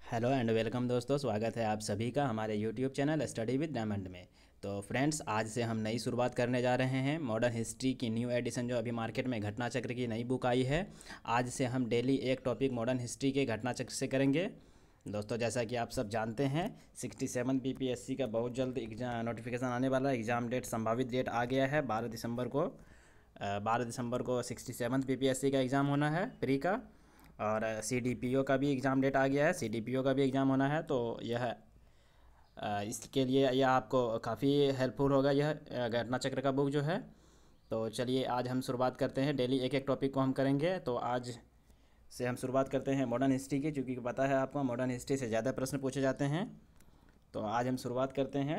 Hello and welcome दोस्तों, स्वागत है आप सभी का हमारे YouTube channel study with diamond में। तो फ्रेंड्स, आज से हम नई शुरुआत करने जा रहे हैं। मॉडर्न हिस्ट्री की न्यू एडिशन जो अभी मार्केट में घटना चक्र की नई बुक आई है, आज से हम डेली एक टॉपिक मॉडर्न हिस्ट्री के घटना चक्र से करेंगे। दोस्तों, जैसा कि आप सब जानते हैं 67 बीपीएससी का बहुत जल्द एग्जाम नोटिफिकेशन आने वाला है। एग्ज़ाम डेट संभावित डेट आ गया है 12 दिसंबर को। 12 दिसंबर को 67 बीपीएससी का एग्ज़ाम होना है प्री का। और सीडीपीओ का भी एग्ज़ाम डेट आ गया है, सीडीपीओ का भी एग्ज़ाम होना है। तो यह इसके लिए यह आपको काफ़ी हेल्पफुल होगा, यह घटना चक्र का बुक जो है। तो चलिए आज हम शुरुआत करते हैं, डेली एक एक टॉपिक को हम करेंगे। तो आज से हम शुरुआत करते हैं मॉडर्न हिस्ट्री की, क्योंकि पता है आपको मॉडर्न हिस्ट्री से ज़्यादा प्रश्न पूछे जाते हैं। तो आज हम शुरुआत करते हैं।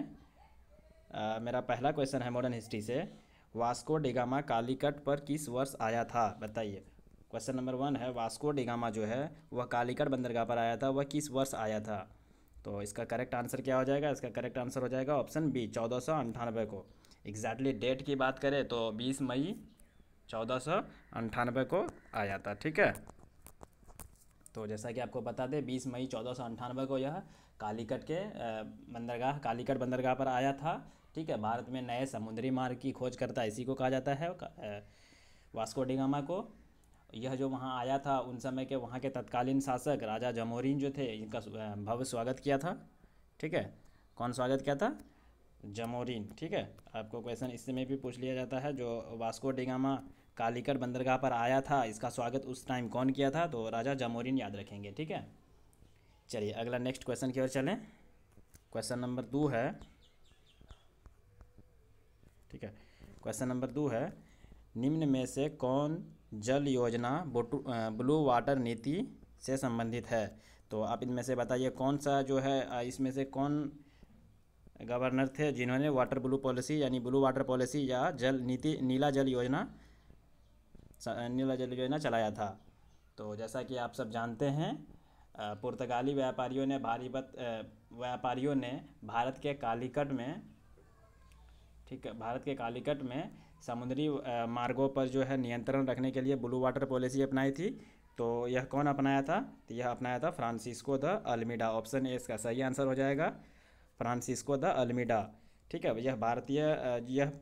मेरा पहला क्वेश्चन है मॉडर्न हिस्ट्री से, वास्को डिगामा कालीकट पर किस वर्ष आया था, बताइए। क्वेश्चन नंबर 1 है, वास्को डिगामा जो है वह कालीकट बंदरगाह पर आया था, वह किस वर्ष आया था। तो इसका करेक्ट आंसर क्या हो जाएगा? इसका करेक्ट आंसर हो जाएगा ऑप्शन बी, 1498 को। एग्जैक्टली डेट की बात करें तो 20 मई 1498 को आया था, ठीक है। तो जैसा कि आपको बता दें 20 मई 1498 को यह कालीकट के कालीकट बंदरगाह पर आया था, ठीक है। भारत में नए समुद्री मार्ग की खोज करता, इसी को कहा जाता है वास्को डिगामा को। यह जो वहाँ आया था उन समय के वहाँ के तत्कालीन शासक राजा जमोरिन जो थे, इनका भव्य स्वागत किया था, ठीक है। कौन स्वागत किया था? जमोरिन, ठीक है। आपको क्वेश्चन इसमें भी पूछ लिया जाता है, जो वास्को डिगामा कालीकट बंदरगाह पर आया था, इसका स्वागत उस टाइम कौन किया था? तो राजा जमोरिन, याद रखेंगे, ठीक है। चलिए अगला नेक्स्ट क्वेश्चन की ओर चलें। क्वेश्चन नंबर 2 है, ठीक है। क्वेश्चन नंबर 2 है, निम्न में से कौन जल योजना ब्लू वाटर नीति से संबंधित है। तो आप इनमें से बताइए कौन सा जो है, इसमें से कौन गवर्नर थे जिन्होंने वाटर ब्लू पॉलिसी यानी ब्लू वाटर पॉलिसी या जल नीति नीला जल योजना चलाया था। तो जैसा कि आप सब जानते हैं, पुर्तगाली व्यापारियों ने भारत के कालीकट में, ठीक है, भारत के कालीकट में समुद्री मार्गों पर जो है नियंत्रण रखने के लिए ब्लू वाटर पॉलिसी अपनाई थी। तो यह कौन अपनाया था? तो यह अपनाया था Francisco de Almeida. Option A इसका सही आंसर हो जाएगा, फ्रांसिस्को द अल्मीडा, ठीक है। यह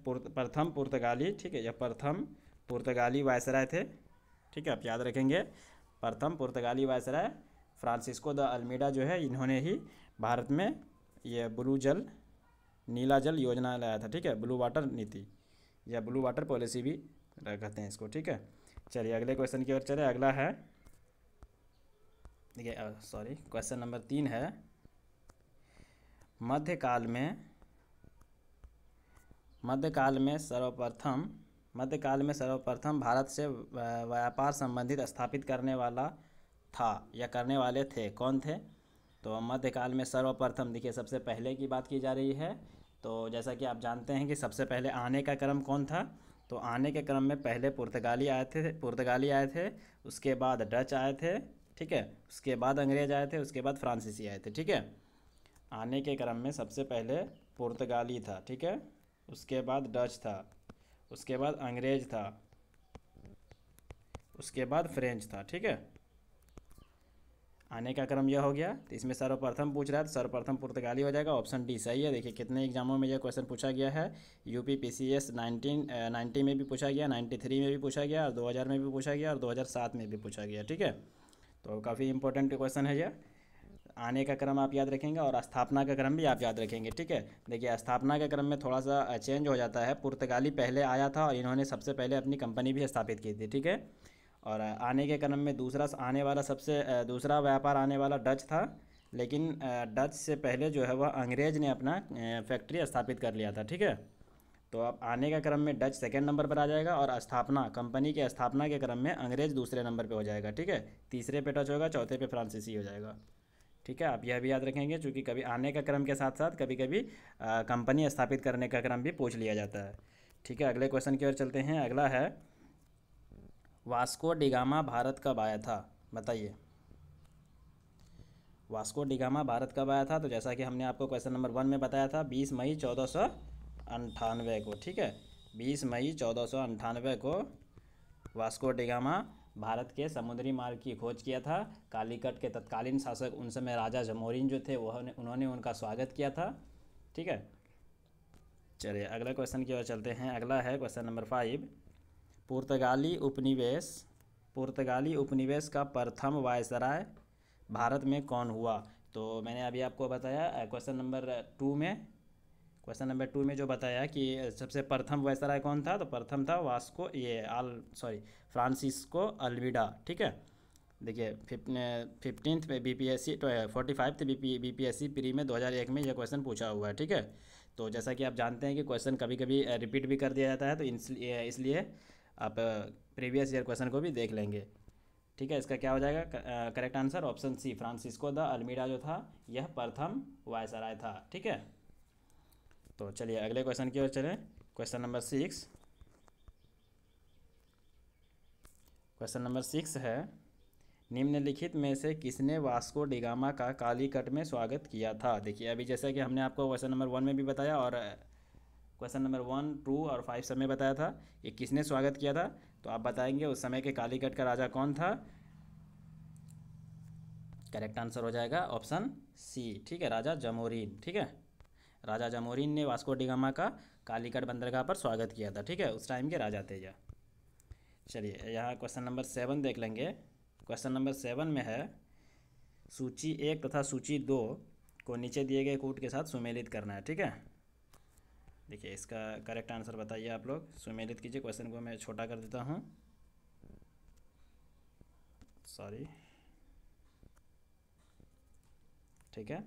प्रथम पुर्तगाली, ठीक है, यह प्रथम पुर्तगाली वायसराय थे, ठीक है, आप याद रखेंगे। प्रथम पुर्तगाली वायसराय फ्रांसिस्को द अल्मीडा जो है, इन्होंने ही भारत में यह नीला जल योजना लाया था, ठीक है, ब्लू वाटर नीति या ब्लू वाटर पॉलिसी भी कहते हैं इसको, ठीक है। चलिए अगले क्वेश्चन की ओर चले। अगला है, देखिए सॉरी, क्वेश्चन नंबर 3 है, मध्यकाल में सर्वप्रथम भारत से व्यापार संबंधित स्थापित करने वाला था या करने वाले थे, कौन थे? तो मध्यकाल में सर्वप्रथम, देखिए सबसे पहले की बात की जा रही है। तो जैसा कि आप जानते हैं कि सबसे पहले आने का क्रम कौन था? तो आने के क्रम में पहले पुर्तगाली आए थे, उसके बाद डच आए थे, ठीक है, उसके बाद अंग्रेज आए थे, उसके बाद फ्रांसीसी आए थे, ठीक है। आने के क्रम में सबसे पहले पुर्तगाली था, ठीक है, उसके बाद डच था, उसके बाद अंग्रेज था, उसके बाद फ्रेंच था, ठीक है। आने का क्रम यह हो गया। तो इसमें सर्वप्रथम पूछ रहा है तो सर्वप्रथम पुर्तगाली हो जाएगा, ऑप्शन डी सही है। देखिए कितने एग्जामों में यह क्वेश्चन पूछा गया है। यूपी पीसीएस 1990 में भी पूछा गया, 93 में भी पूछा गया, और 2000 में भी पूछा गया, और 2007 में भी पूछा गया, ठीक है। तो काफ़ी इंपॉर्टेंट क्वेश्चन है यह। आने का क्रम आप याद रखेंगे और स्थापना का क्रम भी आप याद रखेंगे, ठीक है। देखिए स्थापना के क्रम में थोड़ा सा चेंज हो जाता है, पुर्तगाली पहले आया था और इन्होंने सबसे पहले अपनी कंपनी भी स्थापित की थी, ठीक है। और आने के क्रम में दूसरा व्यापार आने वाला डच था, लेकिन डच से पहले जो है वह अंग्रेज ने अपना फैक्ट्री स्थापित कर लिया था, ठीक है। तो अब आने का क्रम में डच सेकेंड नंबर पर आ जाएगा और कंपनी के स्थापना के क्रम में अंग्रेज दूसरे नंबर पे हो जाएगा, ठीक है। तीसरे पे डच होगा, चौथे पे फ्रांसीसी हो जाएगा, ठीक है। आप यह भी याद रखेंगे, क्योंकि कभी आने का क्रम के साथ साथ कभी कभी कंपनी स्थापित करने का क्रम भी पूछ लिया जाता है, ठीक है। अगले क्वेश्चन की ओर चलते हैं। अगला है, वास्को डिगामा भारत कब आया था, बताइए। वास्को डिगामा भारत कब आया था? तो जैसा कि हमने आपको क्वेश्चन नंबर 1 में बताया था, 20 मई 1498 को, ठीक है। 20 मई 1498 को वास्को डिगामा भारत के समुद्री मार्ग की खोज किया था। कालीकट के तत्कालीन शासक उन समय राजा जमोरिन जो थे वह उन्होंने उनका स्वागत किया था। ठीक है, चलिए अगला क्वेश्चन की ओर चलते हैं। अगला है क्वेश्चन नंबर 5। पुर्तगाली उपनिवेश का प्रथम वायसराय भारत में कौन हुआ? तो मैंने अभी आपको बताया क्वेश्चन नंबर 2 में जो बताया कि सबसे प्रथम वायसराय कौन था, तो प्रथम था फ्रांसिस्को अल्वीडा। ठीक है, देखिए 15th में BPSC 45th BPSC प्री में 2001 में यह क्वेश्चन पूछा हुआ है। ठीक है, तो जैसा कि आप जानते हैं कि क्वेश्चन कभी कभी रिपीट भी कर दिया जाता है, तो इसलिए आप प्रीवियस ईयर क्वेश्चन को भी देख लेंगे। ठीक है, इसका क्या हो जाएगा? Correct answer option C, Francisco de Almeida जो था यह प्रथम वायसराय था। ठीक है, तो चलिए अगले क्वेश्चन की ओर चलें। क्वेश्चन नंबर 6 है, निम्नलिखित में से किसने वास्को डिगामा का कालीकट में स्वागत किया था? देखिए अभी जैसा कि हमने आपको क्वेश्चन नंबर 1 में भी बताया और क्वेश्चन नंबर 1, 2 और 5 सब में बताया था ये किसने स्वागत किया था। तो आप बताएंगे उस समय के कालीकट का राजा कौन था। करेक्ट आंसर हो जाएगा ऑप्शन सी। ठीक है, राजा जमोरिन। ठीक है, राजा जमोरिन ने वास्को डिगामा का कालीकट बंदरगाह पर स्वागत किया था। ठीक है, उस टाइम के राजा थे यह। चलिए यहाँ क्वेश्चन नंबर 7 देख लेंगे। क्वेश्चन नंबर 7 में है, सूची 1 तथा सूची 2 को नीचे दिए गए कूट के साथ सुमेलित करना है। ठीक है, देखिए इसका करेक्ट आंसर बताइए आप लोग। सुमेलित कीजिए। क्वेश्चन को मैं छोटा कर देता हूँ, सॉरी। ठीक है,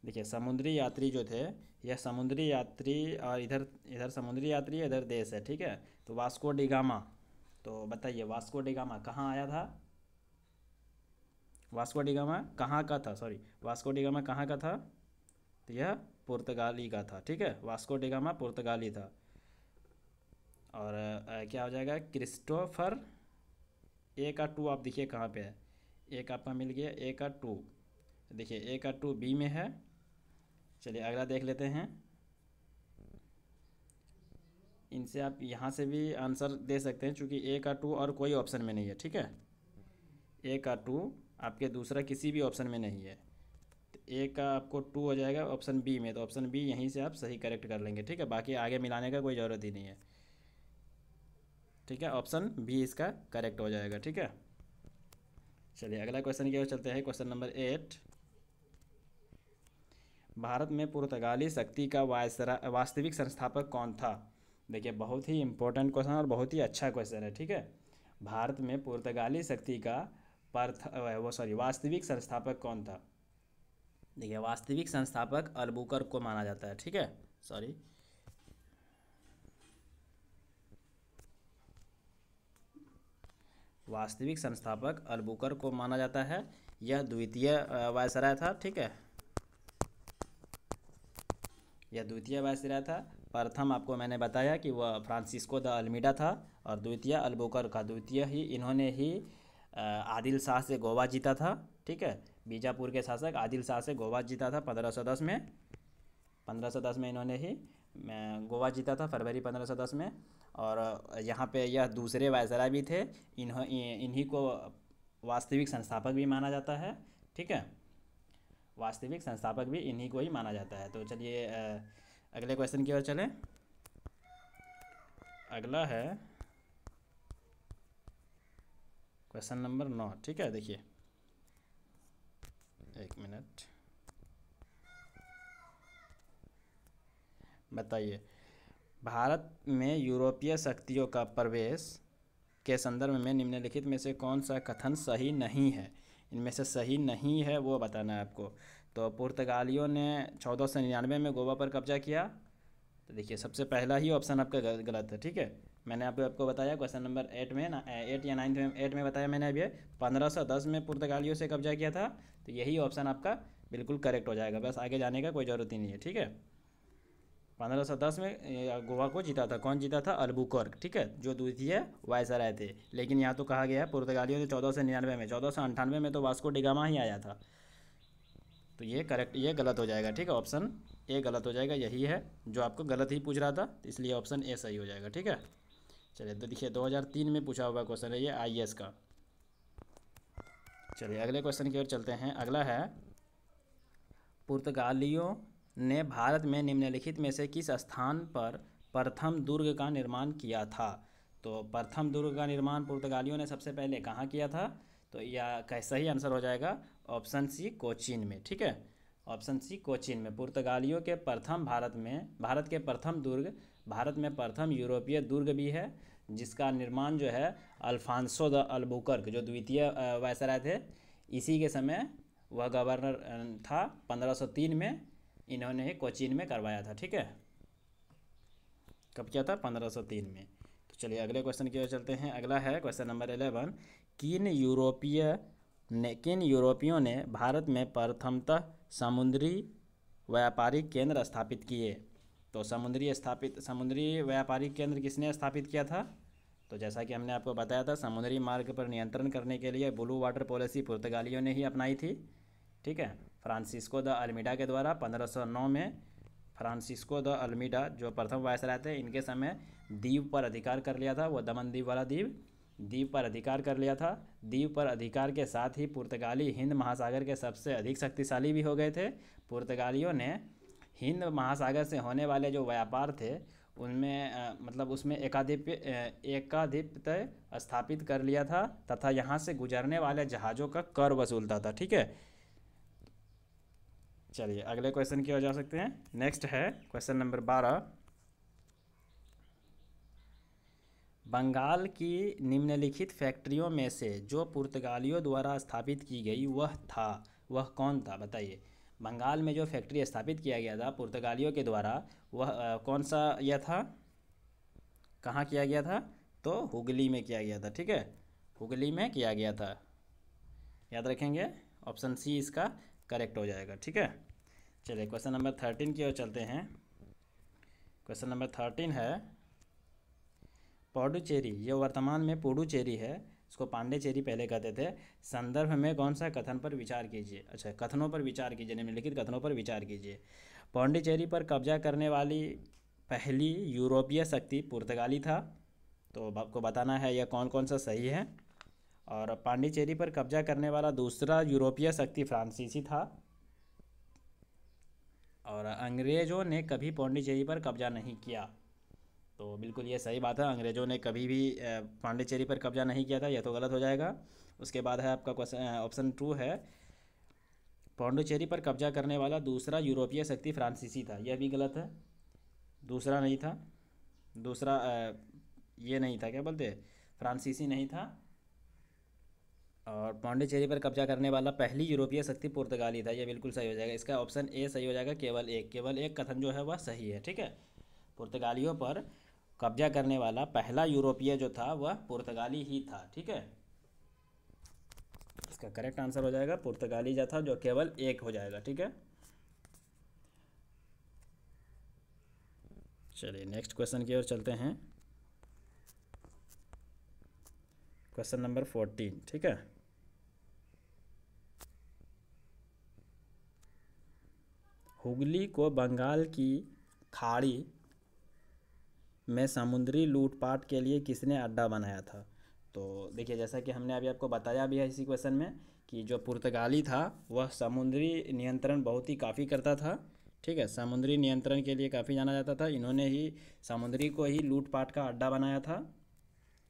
देखिए समुद्री यात्री जो थे, यह समुद्री यात्री और इधर समुद्री यात्री है, इधर देश है। ठीक है, तो वास्को डिगामा, तो बताइए वास्को डिगामा कहाँ आया था? वास्को डिगामा कहाँ का था? वास्को डिगामा कहाँ का था? तो यह पुर्तगाली का था। ठीक है, वास्को डिगामा पुर्तगाली था। और क्या हो जाएगा? क्रिस्टोफर, ए का 2 आप देखिए कहाँ पे है। एक आपका मिल गया, ए का 2, देखिए ए का 2 बी में है। चलिए अगला देख लेते हैं। इनसे आप यहाँ से भी आंसर दे सकते हैं, चूँकि ए का 2 और कोई ऑप्शन में नहीं है। ठीक है, ए का 2 आपके दूसरा किसी भी ऑप्शन में नहीं है, तो ए का आपको 2 हो जाएगा ऑप्शन बी में, तो ऑप्शन बी यहीं से आप सही करेक्ट कर लेंगे। ठीक है, बाकी आगे मिलाने का कोई ज़रूरत ही नहीं है। ठीक है, ऑप्शन बी इसका करेक्ट हो जाएगा। ठीक है, चलिए अगला क्वेश्चन की ओर चलते हैं। क्वेश्चन नंबर 8, भारत में पुर्तगाली शक्ति का वास्तविक संस्थापक कौन था? देखिए बहुत ही इंपॉर्टेंट क्वेश्चन और बहुत ही अच्छा क्वेश्चन है। ठीक है, भारत में पुर्तगाली शक्ति का वास्तविक संस्थापक कौन था? देखिए वास्तविक संस्थापक अल्बुकर्क को माना जाता है। ठीक है, वास्तविक संस्थापक अल्बुकर्क को माना जाता है। यह द्वितीय वायसराय था। ठीक है, यह द्वितीय वायसराय था। प्रथम आपको मैंने बताया कि वह फ्रांसिस्को द अल्मीडा था और द्वितीय अल्बुकर्क का। द्वितीय ही इन्होंने ही आदिल शाह से गोवा जीता था। ठीक है, बीजापुर के शासक आदिल शाह से गोवा जीता था 1510 में। 1510 में इन्होंने ही गोवा जीता था, फरवरी 1510 में। और यहाँ पे यह दूसरे वायसराय भी थे। इन्हीं को वास्तविक संस्थापक भी माना जाता है। ठीक है, वास्तविक संस्थापक भी इन्हीं को ही माना जाता है। तो चलिए अगले क्वेश्चन की ओर चलें। अगला है क्वेश्चन नंबर 9। ठीक है, देखिए एक मिनट, बताइए भारत में यूरोपीय शक्तियों का प्रवेश के संदर्भ में निम्नलिखित में से कौन सा कथन सही नहीं है? इनमें से सही नहीं है वो बताना है आपको। तो पुर्तगालियों ने 1499 में गोवा पर कब्जा किया, तो देखिए सबसे पहला ही ऑप्शन आपका गलत है। ठीक है, मैंने आपको बताया क्वेश्चन नंबर 8 में 8 या 9 में 8 में बताया मैंने अभी 1510 में पुर्तगालियों से कब्जा किया था, तो यही ऑप्शन आपका बिल्कुल करेक्ट हो जाएगा। बस आगे जाने का कोई ज़रूरत ही नहीं है। ठीक है, 1510 में गोवा को जीता था। कौन जीता था? अल्बुकर्क। ठीक है, जो द्वितीय वायसराय थे। लेकिन यहाँ तो कहा गया है पुर्तगालियों ने 1499 में, 1498 में तो वास्को डिगामा ही आया था, तो ये करेक्ट, ये गलत हो जाएगा। ठीक है, ऑप्शन ए गलत हो जाएगा। यही है जो आपको गलत ही पूछ रहा था, इसलिए ऑप्शन ए सही हो जाएगा। ठीक है, चलिए तो देखिए 2003 में पूछा हुआ क्वेश्चन है ये IAS का। चलिए अगले क्वेश्चन की ओर चलते हैं। अगला है, पुर्तगालियों ने भारत में निम्नलिखित में से किस स्थान पर प्रथम दुर्ग का निर्माण किया था? तो प्रथम दुर्ग का निर्माण पुर्तगालियों ने सबसे पहले कहाँ किया था? तो यह सही आंसर हो जाएगा ऑप्शन सी, कोचीन में। ठीक है, ऑप्शन सी कोचीन में। पुर्तगालियों के प्रथम भारत के प्रथम दुर्ग, भारत में प्रथम यूरोपीय दुर्ग भी है, जिसका निर्माण जो है अल्फांसो द अल्बुकर्क, जो द्वितीय वायसराय थे, इसी के समय वह गवर्नर था 1503 में, इन्होंने ही कोचीन में करवाया था। ठीक है, कब किया था? 1503 में। तो चलिए अगले क्वेश्चन की ओर चलते हैं। अगला है क्वेश्चन नंबर 11, किन यूरोपियों ने भारत में प्रथमतः समुद्री व्यापारिक केंद्र स्थापित किए? तो समुद्री व्यापारिक केंद्र किसने स्थापित किया था? तो जैसा कि हमने आपको बताया था, समुद्री मार्ग पर नियंत्रण करने के लिए ब्लू वाटर पॉलिसी पुर्तगालियों ने ही अपनाई थी। ठीक है, फ्रांसिस्को द अल्मीडा के द्वारा 1509 में फ्रांसिस्को द अल्मीडा जो प्रथम वायसराय थे, इनके समय द्वीप पर अधिकार कर लिया था, वो दमन द्वीप वाला द्वीप पर अधिकार कर लिया था। द्वीप पर अधिकार के साथ ही पुर्तगाली हिंद महासागर के सबसे अधिक शक्तिशाली भी हो गए थे। पुर्तगालियों ने हिंद महासागर से होने वाले जो व्यापार थे उनमें मतलब उसमें एकाधिपत्य स्थापित कर लिया था तथा यहाँ से गुजरने वाले जहाज़ों का कर वसूलता था। ठीक है, चलिए अगले क्वेश्चन की ओर जा सकते हैं। नेक्स्ट है क्वेश्चन नंबर 12, बंगाल की निम्नलिखित फैक्ट्रियों में से जो पुर्तगालियों द्वारा स्थापित की गई वह कौन था? बताइए। बंगाल में जो फैक्ट्री स्थापित किया गया था पुर्तगालियों के द्वारा, वह कौन सा यह था? कहाँ किया गया था? तो हुगली में किया गया था। ठीक है, हुगली में किया गया था, याद रखेंगे। ऑप्शन सी इसका करेक्ट हो जाएगा। ठीक है, चलिए क्वेश्चन नंबर 13 की ओर चलते हैं। क्वेश्चन नंबर 13 है, पौडुचेरी, ये वर्तमान में पुडुचेरी है, इसको पांडेचेरी पहले कहते थे, संदर्भ में कौन सा कथन पर विचार कीजिए? अच्छा, कथनों पर विचार कीजिए, निम्नलिखित कथनों पर विचार कीजिए। पौंडीचेरी पर कब्जा करने वाली पहली यूरोपीय शक्ति पुर्तगाली था, तो आपको बताना है यह कौन कौन सा सही है। और पांडिचेरी पर कब्जा करने वाला दूसरा यूरोपीय शक्ति फ्रांसीसी था। और अंग्रेज़ों ने कभी पौंडीचेरी पर कब्जा नहीं किया, तो बिल्कुल ये सही बात है, अंग्रेज़ों ने कभी भी पांडिचेरी पर कब्जा नहीं किया था, यह तो गलत हो जाएगा। उसके बाद है आपका क्वेश्चन ऑप्शन 2 है, पौंडीचेरी पर कब्जा करने वाला दूसरा यूरोपीय शक्ति फ्रांसीसी था, यह भी गलत है। दूसरा नहीं था, दूसरा ये नहीं था, क्या बोलते, फ्रांसीसी नहीं था। और पौंडीचेरी पर कब्जा करने वाला पहली यूरोपीय शक्ति पुर्तगाली था, यह बिल्कुल सही हो जाएगा। इसका ऑप्शन ए सही हो जाएगा, केवल एक कथन जो है वह सही है। ठीक है, पुर्तगालियों पर कब्जा करने वाला पहला यूरोपीय जो था वह पुर्तगाली ही था। ठीक है, इसका करेक्ट आंसर हो जाएगा पुर्तगाली जो था, जो केवल एक हो जाएगा। ठीक है, चलिए नेक्स्ट क्वेश्चन की ओर चलते हैं। Question number 14। ठीक है, हुगली को बंगाल की खाड़ी में समुद्री लूटपाट के लिए किसने अड्डा बनाया था? तो देखिए, जैसा कि हमने अभी आपको बताया भी है इसी क्वेश्चन में कि जो पुर्तगाली था वह समुद्री नियंत्रण बहुत ही काफ़ी करता था। ठीक है, समुद्री नियंत्रण के लिए काफ़ी जाना जाता था, इन्होंने ही समुद्री को ही लूटपाट का अड्डा बनाया था।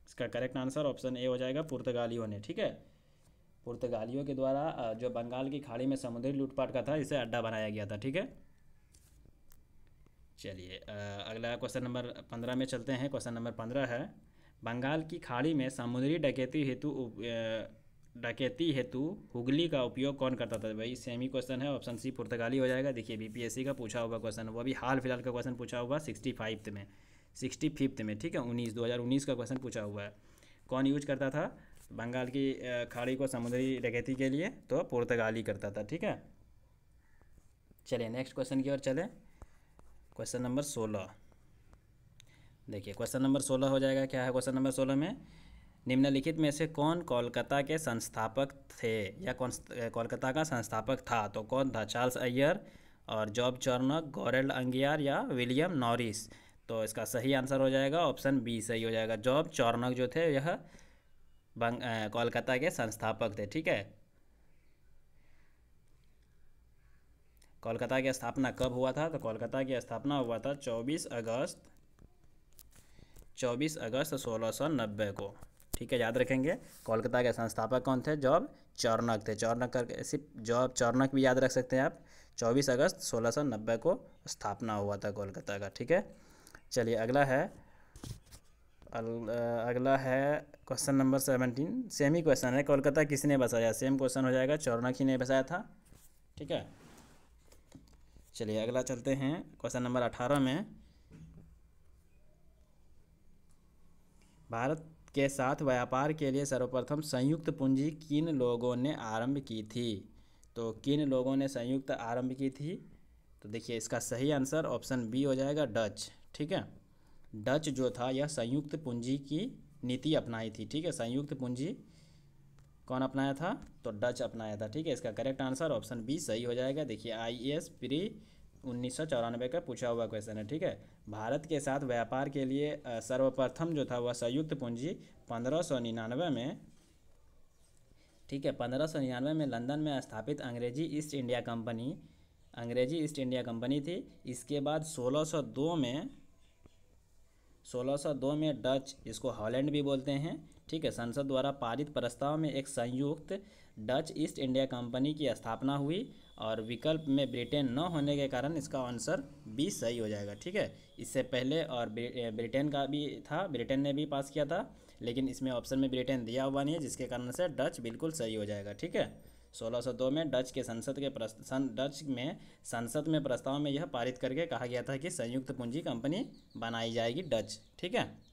इसका करेक्ट आंसर ऑप्शन ए हो जाएगा, पुर्तगालियों ने। ठीक है, पुर्तगालियों के द्वारा जो बंगाल की खाड़ी में समुद्री लूटपाट का था, इसे अड्डा बनाया गया था। ठीक है, चलिए अगला क्वेश्चन नंबर 15 में चलते हैं। क्वेश्चन नंबर 15 है, बंगाल की खाड़ी में समुद्री डकैती हेतु हुगली का उपयोग कौन करता था? भाई सेमी क्वेश्चन है, ऑप्शन सी पुर्तगाली हो जाएगा। देखिए बीपीएससी का पूछा हुआ क्वेश्चन, वो भी हाल फिलहाल का क्वेश्चन पूछा हुआ 65th में। ठीक है, 2019 का क्वेश्चन पूछा हुआ है। कौन यूज करता था बंगाल की खाड़ी को समुद्री डकैती के लिए? तो पुर्तगाली करता था। ठीक है, चलिए नेक्स्ट क्वेश्चन की ओर चलें। क्वेश्चन नंबर 16, देखिए क्वेश्चन नंबर 16 हो जाएगा। क्या है क्वेश्चन नंबर 16 में? निम्नलिखित में से कौन कोलकाता के संस्थापक थे, या कौन कोलकाता का संस्थापक था? तो कौन था? चार्ल्स अय्यर और जॉब चार्नक, गॉरेल्ड अंगियार या विलियम नॉरिस? तो इसका सही आंसर हो जाएगा ऑप्शन बी सही हो जाएगा। जॉब चार्नक जो थे यह कोलकाता के संस्थापक थे। ठीक है, कोलकाता की स्थापना कब हुआ था? तो कोलकाता की स्थापना हुआ था 24 अगस्त 1690 को। ठीक है, याद रखेंगे। कोलकाता के संस्थापक कौन थे? जॉब चार्नक थे। चार्नक करके सिर्फ जॉब चार्नक भी याद रख सकते हैं आप। 24 अगस्त 1690 को स्थापना हुआ था कोलकाता का। ठीक है, चलिए अगला है क्वेश्चन नंबर 17। सेम ही क्वेश्चन है, कोलकाता किसने बसाया? सेम क्वेश्चन हो जाएगा, चार्नक ही ने बसाया था। ठीक है, चलिए अगला चलते हैं क्वेश्चन नंबर 18 में। भारत के साथ व्यापार के लिए सर्वप्रथम संयुक्त पूंजी किन लोगों ने आरंभ की थी? तो किन लोगों ने संयुक्त आरंभ की थी? तो देखिए, इसका सही आंसर ऑप्शन बी हो जाएगा, डच। ठीक है, डच जो था यह संयुक्त पूंजी की नीति अपनाई थी। ठीक है, संयुक्त पूंजी कौन अपनाया था? तो डच अपनाया था। ठीक है, इसका करेक्ट आंसर ऑप्शन बी सही हो जाएगा। देखिए, IAS प्री 1994 का पूछा हुआ क्वेश्चन है। ठीक है, भारत के साथ व्यापार के लिए सर्वप्रथम जो था वह संयुक्त पूंजी 1599 में, ठीक है, 1599 में लंदन में स्थापित अंग्रेजी ईस्ट इंडिया कंपनी थी। इसके बाद 1602 में डच, जिसको हॉलैंड भी बोलते हैं, ठीक है, संसद द्वारा पारित प्रस्ताव में एक संयुक्त डच ईस्ट इंडिया कंपनी की स्थापना हुई और विकल्प में ब्रिटेन न होने के कारण इसका आंसर बी सही हो जाएगा। ठीक है, इससे पहले और ब्रिटेन का भी था, ब्रिटेन ने भी पास किया था, लेकिन इसमें ऑप्शन में ब्रिटेन दिया हुआ नहीं है, जिसके कारण से डच बिल्कुल सही हो जाएगा। ठीक है, 1602 में डच में संसद में प्रस्ताव में यह पारित करके कहा गया था कि संयुक्त पूंजी कंपनी बनाई जाएगी डच। ठीक है,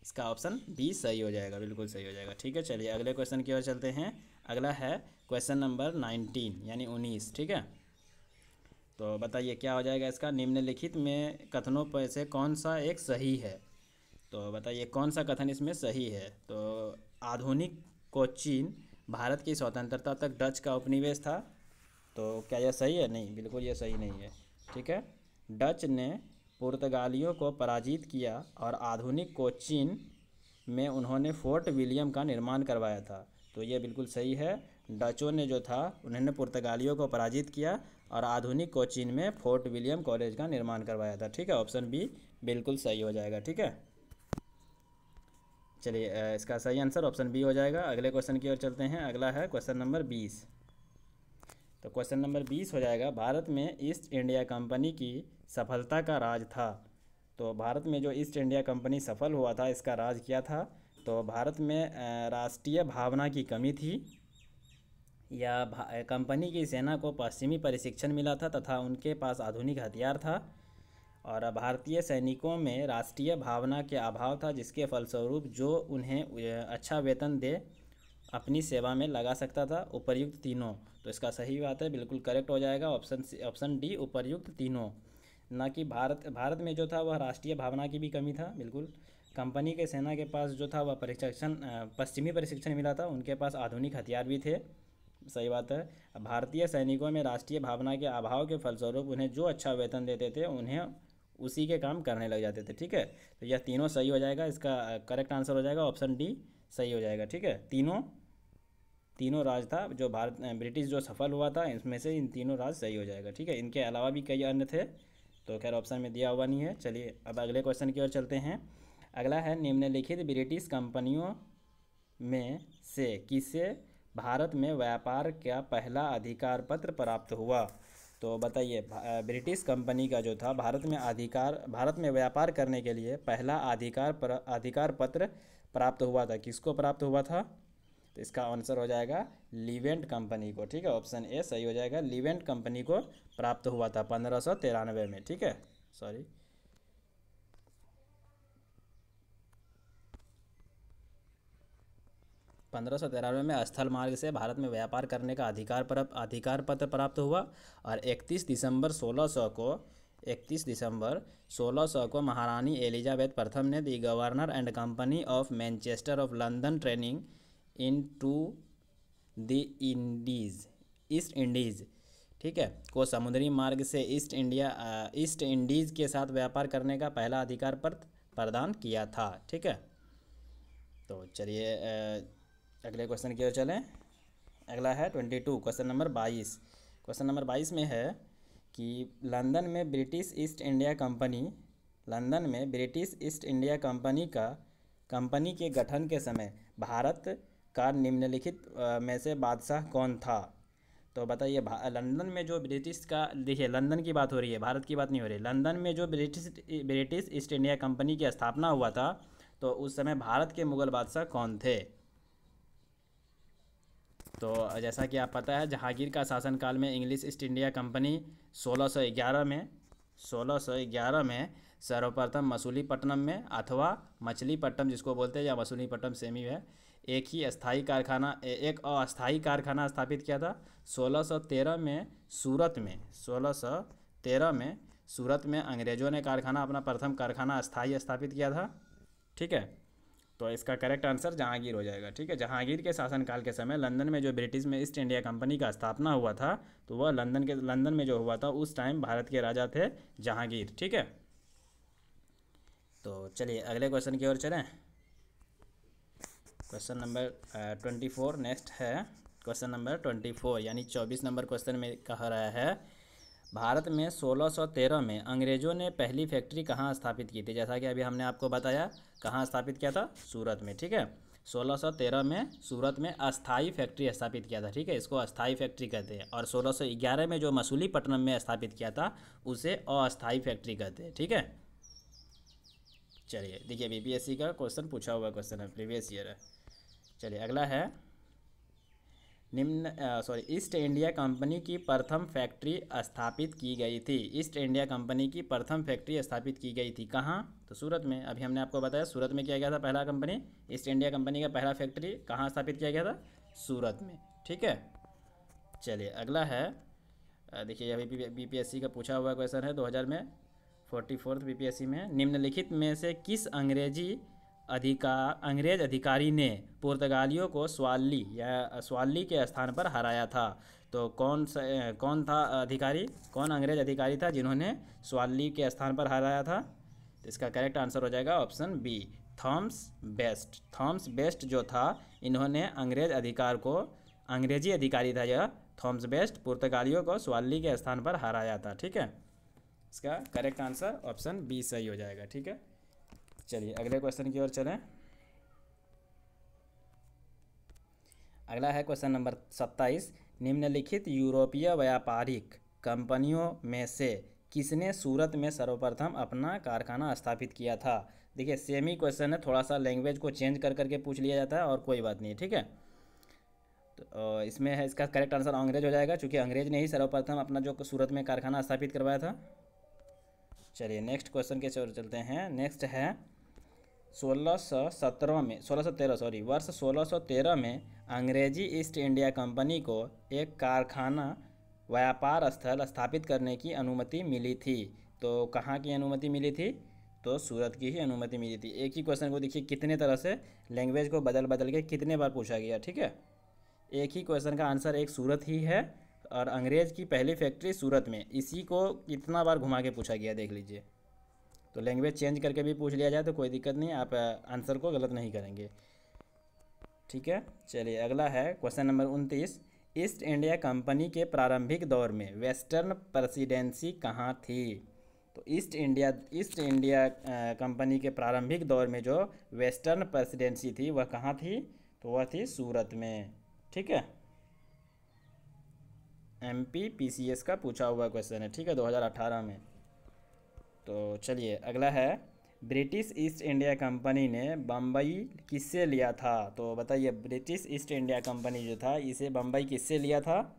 इसका ऑप्शन बी सही हो जाएगा, बिल्कुल सही हो जाएगा। ठीक है, चलिए अगले क्वेश्चन की ओर चलते हैं। अगला है क्वेश्चन नंबर 19 यानी 19। ठीक है, तो बताइए क्या हो जाएगा इसका? निम्नलिखित में कथनों पर से कौन सा एक सही है? तो बताइए कौन सा कथन इसमें सही है? तो आधुनिक कोचीन भारत की स्वतंत्रता तक डच का उपनिवेश था। तो क्या यह सही है? नहीं, बिल्कुल यह सही नहीं है। ठीक है, डच ने पुर्तगालियों को पराजित किया और आधुनिक कोचीन में उन्होंने फोर्ट विलियम का निर्माण करवाया था। तो ये बिल्कुल सही है। डचों ने जो था उन्होंने पुर्तगालियों को पराजित किया और आधुनिक कोचीन में फोर्ट विलियम कॉलेज का निर्माण करवाया था। ठीक है, ऑप्शन बी बिल्कुल सही हो जाएगा। ठीक है, चलिए इसका सही आंसर ऑप्शन बी हो जाएगा। अगले क्वेश्चन की ओर चलते हैं। अगला है क्वेश्चन नंबर 20। तो क्वेश्चन नंबर 20 हो जाएगा, भारत में ईस्ट इंडिया कंपनी की सफलता का राज था। तो भारत में जो ईस्ट इंडिया कंपनी सफल हुआ था, इसका राज क्या था? तो भारत में राष्ट्रीय भावना की कमी थी, या कंपनी की सेना को पश्चिमी प्रशिक्षण मिला था तथा उनके पास आधुनिक हथियार था, और भारतीय सैनिकों में राष्ट्रीय भावना के अभाव था, जिसके फलस्वरूप जो उन्हें अच्छा वेतन दे अपनी सेवा में लगा सकता था। उपर्युक्त तीनों। तो इसका सही बात है, बिल्कुल करेक्ट हो जाएगा ऑप्शन डी, उपर्युक्त तीनों। ना कि भारत में जो था वह राष्ट्रीय भावना की भी कमी था। बिल्कुल, कंपनी के सेना के पास जो था वह पश्चिमी प्रशिक्षण मिला था, उनके पास आधुनिक हथियार भी थे। सही बात है। भारतीय सैनिकों में राष्ट्रीय भावना के अभाव के फलस्वरूप उन्हें जो अच्छा वेतन देते थे उन्हें उसी के काम करने लग जाते थे। ठीक है, तो यह तीनों सही हो जाएगा। इसका करेक्ट आंसर हो जाएगा ऑप्शन डी सही हो जाएगा। ठीक है, तीनों राज था जो ब्रिटिश जो सफल हुआ था, इसमें से इन तीनों राज सही हो जाएगा। ठीक है, इनके अलावा भी कई अन्य थे, तो खैर ऑप्शन में दिया हुआ नहीं है। चलिए अब अगले क्वेश्चन की ओर चलते हैं। अगला है, निम्नलिखित ब्रिटिश कंपनियों में से किसे भारत में व्यापार का पहला अधिकार पत्र प्राप्त हुआ? तो बताइए, ब्रिटिश कंपनी का जो था भारत में व्यापार करने के लिए पहला अधिकार पत्र प्राप्त हुआ था, किसको प्राप्त हुआ था? तो इसका आंसर हो जाएगा लीवेंट कंपनी को। ठीक है, ऑप्शन ए सही हो जाएगा, लीवेंट कंपनी को प्राप्त हुआ था 1593 में। ठीक है, सॉरी 1593 में स्थल मार्ग से भारत में व्यापार करने का अधिकार पत्र प्राप्त हुआ, और 31 दिसंबर 1600 को महारानी एलिजाबेथ प्रथम ने the governor and company of Manchester of London training into the East Indies, ठीक है, को समुद्री मार्ग से ईस्ट इंडीज़ के साथ व्यापार करने का पहला अधिकार पत्र प्रदान किया था। ठीक है, तो चलिए अगले क्वेश्चन की ओर चलें। अगला है 22, क्वेश्चन नंबर 22। क्वेश्चन नंबर 22 में है कि लंदन में British east India company, London में ब्रिटिश ईस्ट इंडिया कंपनी के गठन के समय भारत का निम्नलिखित में से बादशाह कौन था। तो बताइए, लंदन में जो ब्रिटिश का, देखिए लंदन की बात हो रही है, भारत की बात नहीं हो रही। लंदन में जो ब्रिटिश ईस्ट इंडिया कंपनी की स्थापना हुआ था, तो उस समय भारत के मुगल बादशाह कौन थे। तो जैसा कि आप पता है, जहांगीर का शासनकाल में इंग्लिश ईस्ट इंडिया कंपनी 1611 में सर्वप्रथम मसूलीपट्टनम में, अथवा मछलीपट्टनम जिसको बोलते हैं, या मसूलीपट्टनम सेम ही है, एक अस्थाई कारखाना स्थापित किया था। 1613 में सूरत में अंग्रेज़ों ने कारखाना, अपना प्रथम कारखाना अस्थाई स्थापित किया था। ठीक है, तो इसका करेक्ट आंसर जहांगीर हो जाएगा। ठीक है, जहांगीर के शासनकाल के समय लंदन में जो ब्रिटिश में ईस्ट इंडिया कंपनी का स्थापना हुआ था, तो वह लंदन में जो हुआ था, उस टाइम भारत के राजा थे जहांगीर। ठीक है, तो चलिए अगले क्वेश्चन की ओर चलें। क्वेश्चन नंबर 24 नेक्स्ट है। क्वेश्चन नंबर 24 यानी 24 नंबर क्वेश्चन में कहा रहा है, भारत में 1613 में अंग्रेज़ों ने पहली फैक्ट्री कहाँ स्थापित की थी। जैसा कि अभी हमने आपको बताया, कहाँ स्थापित किया था, सूरत में। ठीक है, 1613 में सूरत में अस्थाई फैक्ट्री स्थापित किया था। ठीक है, इसको अस्थाई फैक्ट्री कहते हैं। और 1611 में जो मसूलीपट्टनम में स्थापित किया था, उसे अस्थाई फैक्ट्री कहते हैं। ठीक है, चलिए देखिए, बीपीएससी का क्वेश्चन पूछा हुआ क्वेश्चन है, प्रीवियस ईयर है। चलिए अगला है, ईस्ट इंडिया कंपनी की प्रथम फैक्ट्री स्थापित की गई थी। ईस्ट इंडिया कंपनी की प्रथम फैक्ट्री स्थापित की गई थी कहाँ, तो सूरत में। अभी हमने आपको बताया सूरत में किया गया था पहला कंपनी, ईस्ट इंडिया कंपनी का पहला फैक्ट्री कहाँ स्थापित किया गया था, सूरत में। ठीक है, चलिए अगला है, देखिए अभी बीपीएससी का पूछा हुआ क्वेश्चन है 2000 में, 44th बीपीएससी में, निम्नलिखित में से किस अंग्रेज अधिकारी ने पुर्तगालियों को स्वाली के स्थान पर हराया था। तो कौन था अधिकारी, कौन अंग्रेज अधिकारी था जिन्होंने स्वाली के स्थान पर हराया था। तो इसका करेक्ट आंसर हो जाएगा option B, Thomas Best. Thomas Best जो था, इन्होंने अंग्रेजी अधिकारी था यह थॉमस बेस्ट, पुर्तगालियों को स्वाली के स्थान पर हराया था। ठीक है, इसका करेक्ट आंसर ऑप्शन बी सही हो जाएगा। ठीक है, चलिए अगले क्वेश्चन की ओर चलें। अगला है क्वेश्चन नंबर 27, निम्नलिखित यूरोपीय व्यापारिक कंपनियों में से किसने सूरत में सर्वप्रथम अपना कारखाना स्थापित किया था। देखिए सेम ही क्वेश्चन है, थोड़ा सा लैंग्वेज को चेंज कर करके पूछ लिया जाता है, और कोई बात नहीं है। ठीक है, तो इसमें है, इसका करेक्ट आंसर अंग्रेज हो जाएगा, क्योंकि अंग्रेज ने ही सर्वप्रथम अपना जो सूरत में कारखाना स्थापित करवाया था। चलिए नेक्स्ट क्वेश्चन के ओर चलते हैं। नेक्स्ट है, 1613 में अंग्रेजी ईस्ट इंडिया कंपनी को एक कारखाना व्यापार स्थल स्थापित करने की अनुमति मिली थी। तो कहाँ की अनुमति मिली थी, तो सूरत की ही अनुमति मिली थी। एक ही क्वेश्चन को देखिए कितने तरह से लैंग्वेज को बदल के कितने बार पूछा गया। ठीक है, एक ही क्वेश्चन का आंसर एक सूरत ही है, और अंग्रेज़ की पहली फैक्ट्री सूरत में, इसी को कितना बार घुमा के पूछा गया देख लीजिए। तो लैंग्वेज चेंज करके भी पूछ लिया जाए तो कोई दिक्कत नहीं, आप आंसर को गलत नहीं करेंगे। ठीक है, चलिए अगला है question number 29, east India company के प्रारंभिक दौर में वेस्टर्न प्रेसिडेंसी कहाँ थी। तो ईस्ट इंडिया कंपनी के प्रारंभिक दौर में जो वेस्टर्न प्रेसिडेंसी थी वह कहाँ थी, तो वह थी सूरत में। ठीक है, MPPCS का पूछा हुआ क्वेश्चन है। ठीक है, 2018 में। तो चलिए अगला है, ब्रिटिश ईस्ट इंडिया कंपनी ने बम्बई किससे लिया था। तो बताइए, ब्रिटिश ईस्ट इंडिया कंपनी जो था, इसे बम्बई किससे लिया था।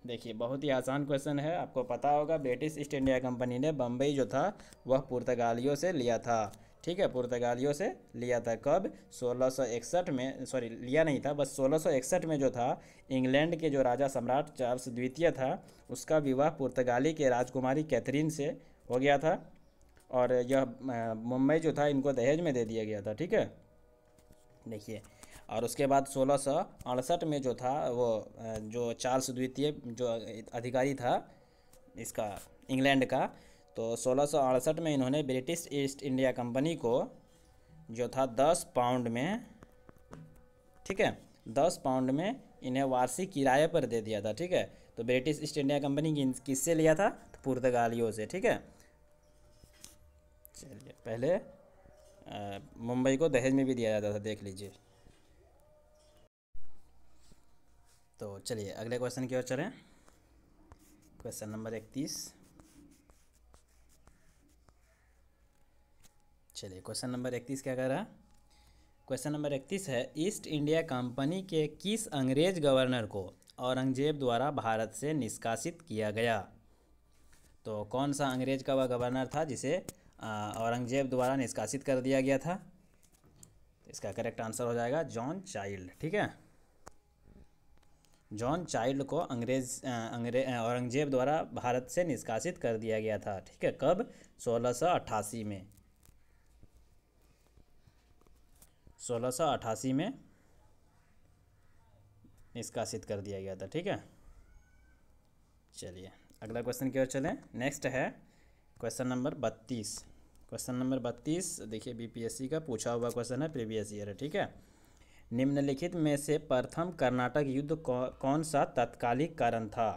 देखिए बहुत ही आसान क्वेश्चन है, आपको पता होगा, ब्रिटिश ईस्ट इंडिया कंपनी ने बम्बई जो था वह पुर्तगालियों से लिया था। ठीक है, पुर्तगालियों से लिया था कब, 1661 में, सॉरी लिया नहीं था, बस 1661 में जो था, इंग्लैंड के जो राजा सम्राट चार्ल्स द्वितीय था, उसका विवाह पुर्तगाली के राजकुमारी कैथरीन से हो गया था, और यह मुंबई जो था इनको दहेज में दे दिया गया था। ठीक है, देखिए, और उसके बाद 1668 में जो था, वो जो चार्ल्स द्वितीय जो अधिकारी था इसका इंग्लैंड का, तो 1668 में इन्होंने ब्रिटिश ईस्ट इंडिया कंपनी को जो था 10 पाउंड में, ठीक है, 10 पाउंड में इन्हें वार्षिक किराए पर दे दिया था। ठीक है, तो ब्रिटिश ईस्ट इंडिया कंपनी किससे लिया था? तो पुर्तगालियों से। ठीक है, चलिए पहले मुंबई को दहेज में भी दिया जाता था, देख लीजिए। तो चलिए अगले क्वेश्चन की ओर चलें। Question number 31। चलिए क्वेश्चन नंबर 31 क्या कह रहा है? क्वेश्चन नंबर 31 है, ईस्ट इंडिया कंपनी के किस अंग्रेज गवर्नर को औरंगजेब द्वारा भारत से निष्कासित किया गया? तो कौन सा अंग्रेज का वह गवर्नर था जिसे औरंगजेब द्वारा निष्कासित कर दिया गया था? तो इसका करेक्ट आंसर हो जाएगा जॉन चाइल्ड। ठीक है, जॉन चाइल्ड को औरंगजेब द्वारा भारत से निष्कासित कर दिया गया था। ठीक है, कब? 1688 में। 1688 में निष्कासित कर दिया गया था। ठीक है, चलिए अगला क्वेश्चन की ओर चलें। नेक्स्ट है क्वेश्चन नंबर 32। क्वेश्चन नंबर 32 देखिए बीपीएससी का पूछा हुआ क्वेश्चन है, प्रीवियस ईयर है। ठीक है, निम्नलिखित में से प्रथम कर्नाटक युद्ध कौन सा तत्कालिक कारण था?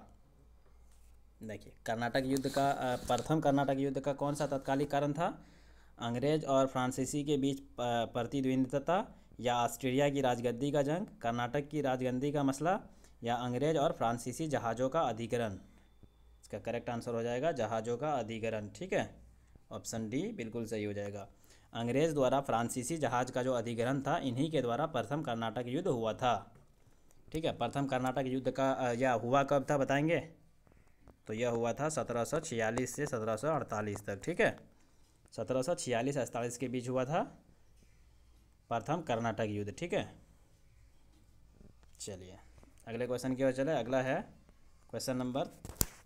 देखिए कर्नाटक युद्ध का प्रथम कर्नाटक युद्ध का कौन सा तत्कालिक कारण था? अंग्रेज और फ्रांसीसी के बीच प्रतिद्वंद्विता, या ऑस्ट्रेलिया की राजगद्दी का जंग, कर्नाटक की राजगद्दी का मसला, या अंग्रेज और फ्रांसीसी जहाज़ों का अधिग्रहण? इसका करेक्ट आंसर हो जाएगा जहाज़ों का अधिग्रहण। ठीक है, ऑप्शन डी बिल्कुल सही हो जाएगा। अंग्रेज द्वारा फ्रांसीसी जहाज़ का जो अधिग्रहण था, इन्हीं के द्वारा प्रथम कर्नाटक युद्ध हुआ था। ठीक है, प्रथम कर्नाटक युद्ध का यह हुआ कब था बताएंगे? तो यह हुआ था 1746 से 1748 तक। ठीक है, 1746-48 के बीच हुआ था प्रथम कर्नाटक युद्ध। ठीक है, चलिए अगले क्वेश्चन की ओर चले। अगला है क्वेश्चन नंबर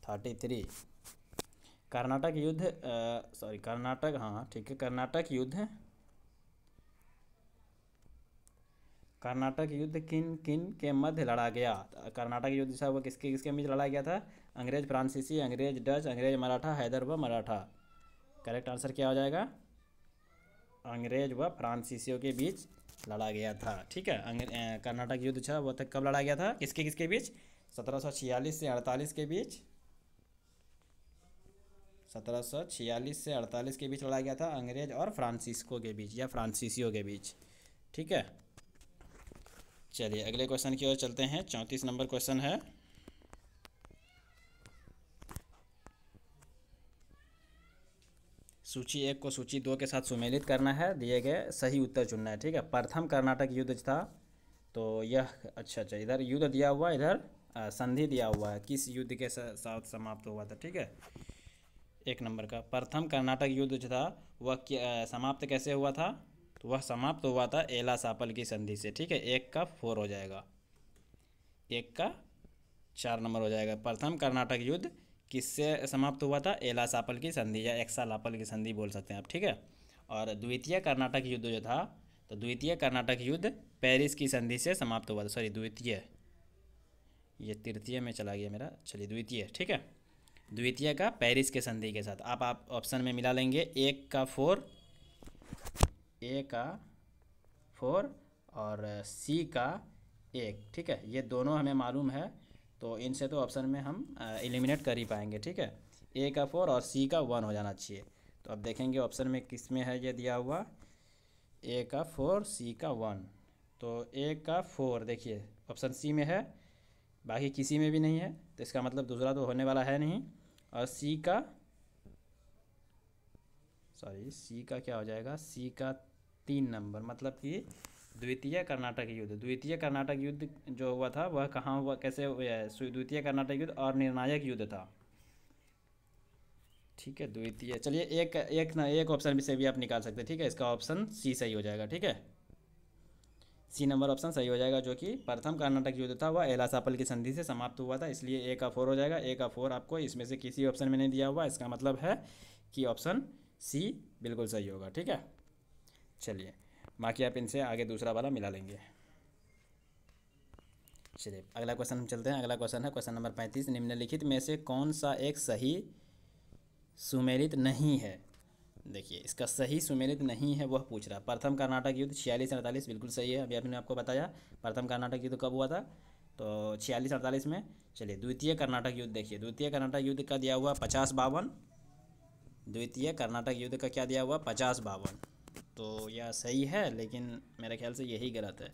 33। कर्नाटक युद्ध कर्नाटक, हाँ ठीक है, कर्नाटक युद्ध किन किन के मध्य लड़ा गया? कर्नाटक युद्ध था वो किसके किसके बीच लड़ा गया था? अंग्रेज फ्रांसीसी, अंग्रेज डच, अंग्रेज मराठा, हैदर व मराठा। करेक्ट आंसर क्या हो जाएगा? अंग्रेज व फ्रांसीसियों के बीच लड़ा गया था। ठीक है, कर्नाटक युद्ध था वो तक कब लड़ा गया था? किसके किसके बीच? 1746 से 48 के बीच। 1746 से 48 के बीच लड़ा गया था, अंग्रेज और फ्रांसिस्को के बीच या फ्रांसीसियों के बीच। ठीक है, चलिए अगले क्वेश्चन की ओर चलते हैं। 34 नंबर क्वेश्चन है, सूची 1 को सूची 2 के साथ सुमेलित करना है, दिए गए सही उत्तर चुनना है। ठीक है, प्रथम कर्नाटक युद्ध था तो यह अच्छा इधर युद्ध दिया हुआ, इधर संधि दिया हुआ है, किस युद्ध के साथ समाप्त हुआ था? ठीक है, 1 नंबर का प्रथम कर्नाटक युद्ध था वह समाप्त कैसे हुआ था? तो वह समाप्त हुआ था एला सापल की संधि से। ठीक है, 1 का 4 हो जाएगा, 1 का 4 नंबर हो जाएगा। प्रथम कर्नाटक युद्ध किससे समाप्त हुआ था? एला सापल की संधि या एक्सा लापल की संधि बोल सकते हैं आप। ठीक है, और द्वितीय कर्नाटक युद्ध जो था, तो द्वितीय कर्नाटक युद्ध पेरिस की संधि से समाप्त हुआ था। सॉरी द्वितीय, ये तृतीय में चला गया मेरा, चलिए द्वितीय। ठीक है, द्वितीय का पेरिस के संधि के साथ। आप ऑप्शन में मिला लेंगे, 1 का 4, ए का 4 और सी का 1। ठीक है, ये दोनों हमें मालूम है, तो इनसे तो ऑप्शन में हम एलिमिनेट कर ही पाएंगे। ठीक है, ए का 4 और सी का 1 हो जाना चाहिए। तो अब देखेंगे ऑप्शन में किस में है ये दिया हुआ, ए का 4 सी का 1। तो ए का 4 देखिए ऑप्शन सी में है, बाकी किसी में भी नहीं है, तो इसका मतलब दूसरा तो होने वाला है नहीं। और सी का क्या हो जाएगा? सी का 3 नंबर, मतलब कि द्वितीय कर्नाटक युद्ध। द्वितीय कर्नाटक युद्ध जो हुआ था वह कहाँ हुआ, कैसे हुआ है? द्वितीय कर्नाटक युद्ध और निर्णायक युद्ध था। ठीक है, द्वितीय, चलिए एक ऑप्शन भी से भी आप निकाल सकते हैं। ठीक है, इसका ऑप्शन सी सही हो जाएगा। ठीक है, सी नंबर ऑप्शन सही हो जाएगा, जो कि प्रथम कर्नाटक युद्ध था वह एला सापल की संधि से समाप्त हुआ था, इसलिए ए का 4 हो जाएगा। ए का 4 आपको इसमें से किसी ऑप्शन में नहीं दिया हुआ, इसका मतलब है कि ऑप्शन सी बिल्कुल सही होगा। ठीक है, चलिए बाकी आप इनसे आगे दूसरा वाला मिला लेंगे। चलिए अगला क्वेश्चन हम चलते हैं। अगला क्वेश्चन है क्वेश्चन नंबर 35। निम्नलिखित में से कौन सा एक सही सुमेलित नहीं है? देखिए इसका सही सुमेलित नहीं है वह पूछ रहा। प्रथम कर्नाटक युद्ध 46 से 48 बिल्कुल सही है, अभी आपने आपको बताया। प्रथम कर्नाटक युद्ध कब हुआ था? तो 46-48 में। चलिए द्वितीय कर्नाटक युद्ध देखिए, द्वितीय कर्नाटक युद्ध का दिया हुआ 50-52, द्वितीय कर्नाटक युद्ध का क्या दिया हुआ 50-52, तो यह सही है लेकिन मेरे ख्याल से यही गलत है।